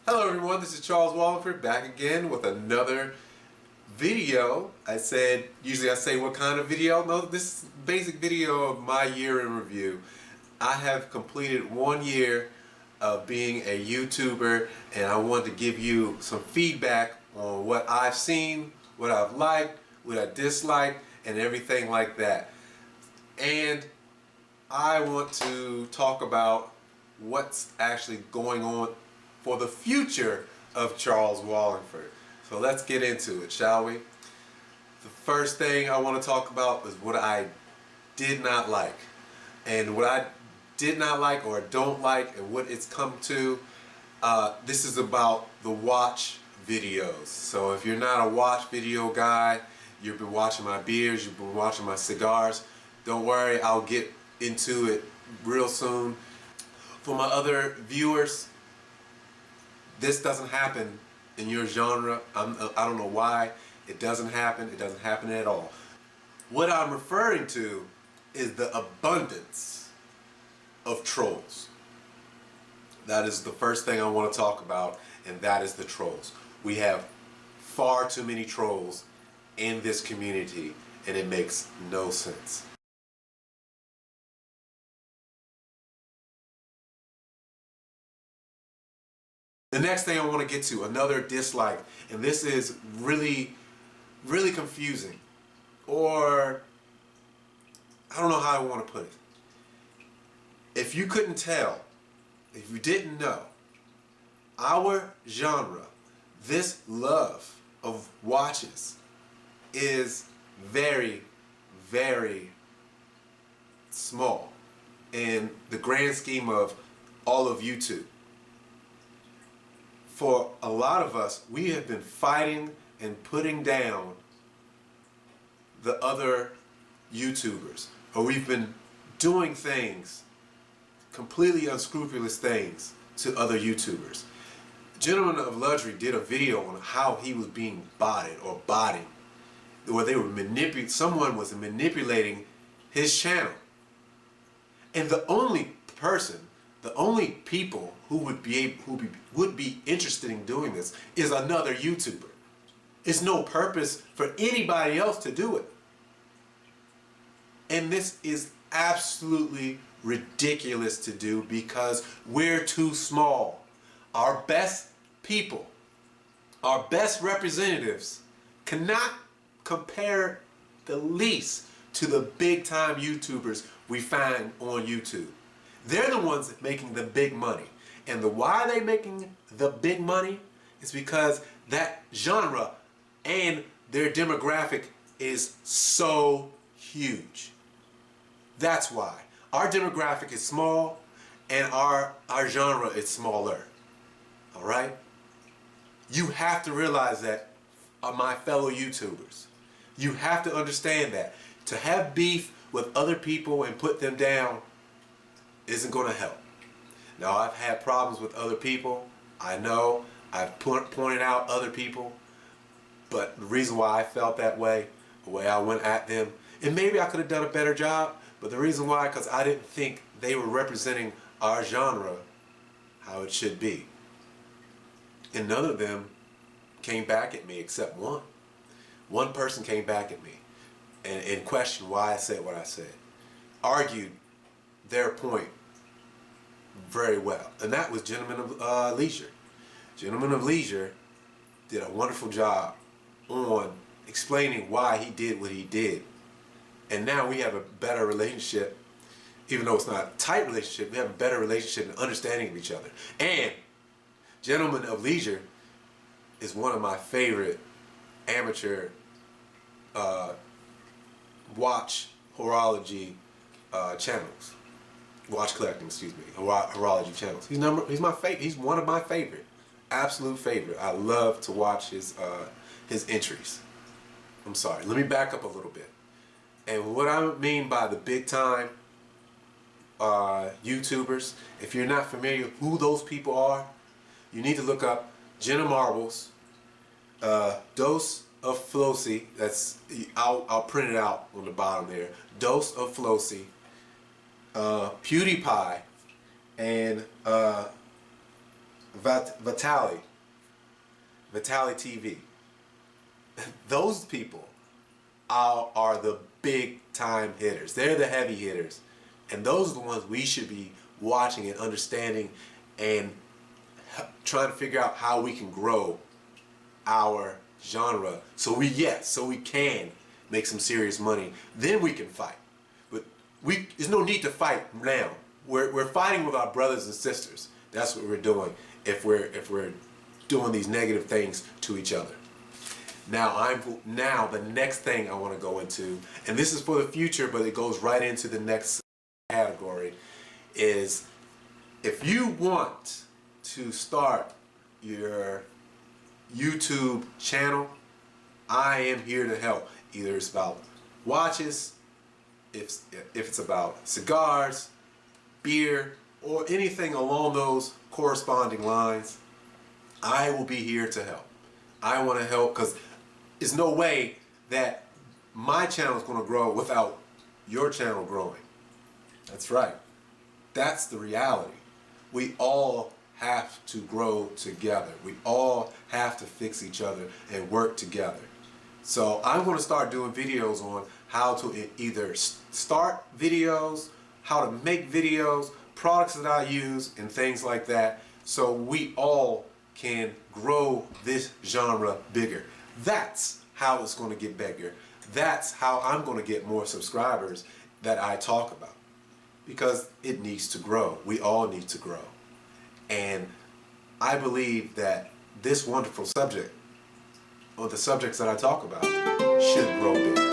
Hello everyone, this is Charles Walhingford back again with another video. Usually I say what kind of video? No, this is a basic video of my year in review. I have completed 1 year of being a YouTuber and I wanted to give you some feedback on what I've seen, what I've liked, what I disliked, and everything like that. And I want to talk about what's actually going on for the future of Charles Walhingford. So let's get into it, shall we? The first thing I want to talk about is what I did not like. And what I did not like or don't like and what it's come to, this is about the watch videos. So if you're not a watch video guy, you've been watching my beers, you've been watching my cigars, don't worry, I'll get into it real soon. For my other viewers, this doesn't happen in your genre. I don't know why. It doesn't happen. It doesn't happen at all. What I'm referring to is the abundance of trolls. That is the first thing I want to talk about, and that is the trolls. We have far too many trolls in this community, and it makes no sense. The next thing I want to get to, another dislike, and this is really confusing, or I don't know how I want to put it. If you couldn't tell, if you didn't know, our genre, this love of watches, is very small in the grand scheme of all of YouTube. For a lot of us, we have been fighting and putting down the other YouTubers, or we've been doing things, completely unscrupulous things to other YouTubers. Gentleman of Luxury did a video on how he was being botted or botting, where they were someone was manipulating his channel. And the only people who would be interested in doing this is another YouTuber. It's no purpose for anybody else to do it. And this is absolutely ridiculous to do because we're too small. Our best people, our best representatives cannot compare the least to the big time YouTubers we find on YouTube. They're the ones making the big money. And why are they making the big money? It's because that genre and their demographic is so huge. That's why. Our demographic is small and our genre is smaller. Alright? You have to realize that, my fellow YouTubers. You have to understand that. To have beef with other people and put them down isn't going to help. Now, I've had problems with other people. I know. I've pointed out other people. But the reason why I felt that way, the way I went at them, and maybe I could have done a better job, but the reason why, because I didn't think they were representing our genre how it should be. And none of them came back at me except one. One person came back at me and questioned why I said what I said. Argued their point very well, and that was Gentleman of Leisure. Gentleman of Leisure did a wonderful job on explaining why he did what he did, and now we have a better relationship. Even though it's not a tight relationship, we have a better relationship and understanding of each other. And Gentleman of Leisure is one of my favorite amateur watch horology channels. Watch collecting, excuse me, horology channels. He's one of my favorite, absolute favorite. I love to watch his entries. I'm sorry, let me back up a little bit. And what I mean by the big time YouTubers, if you're not familiar with who those people are, you need to look up Jenna Marbles, Dose of Flossy. I'll print it out on the bottom there. Dose of Flossy, PewDiePie, and Vitali TV. Those people are the big time hitters. They're the heavy hitters. And those are the ones we should be watching and understanding and trying to figure out how we can grow our genre so we can make some serious money. Then we can fight. But there's no need to fight now. We're fighting with our brothers and sisters. That's what we're doing if we're doing these negative things to each other. Now the next thing I want to go into, and this is for the future, but it goes right into the next category, is if you want to start your YouTube channel, I am here to help. Either it's about watches, if it's about cigars, beer, or anything along those corresponding lines, I will be here to help. I want to help because there's no way that my channel is going to grow without your channel growing. That's right. That's the reality. We all have to grow together. We all have to fix each other and work together. So I'm going to start doing videos on how to either start videos, how to make videos, products that I use, and things like that, so we all can grow this genre bigger. That's how it's going to get bigger. That's how I'm going to get more subscribers that I talk about. Because it needs to grow. We all need to grow. And I believe that this wonderful subject, or the subjects that I talk about, should grow bigger.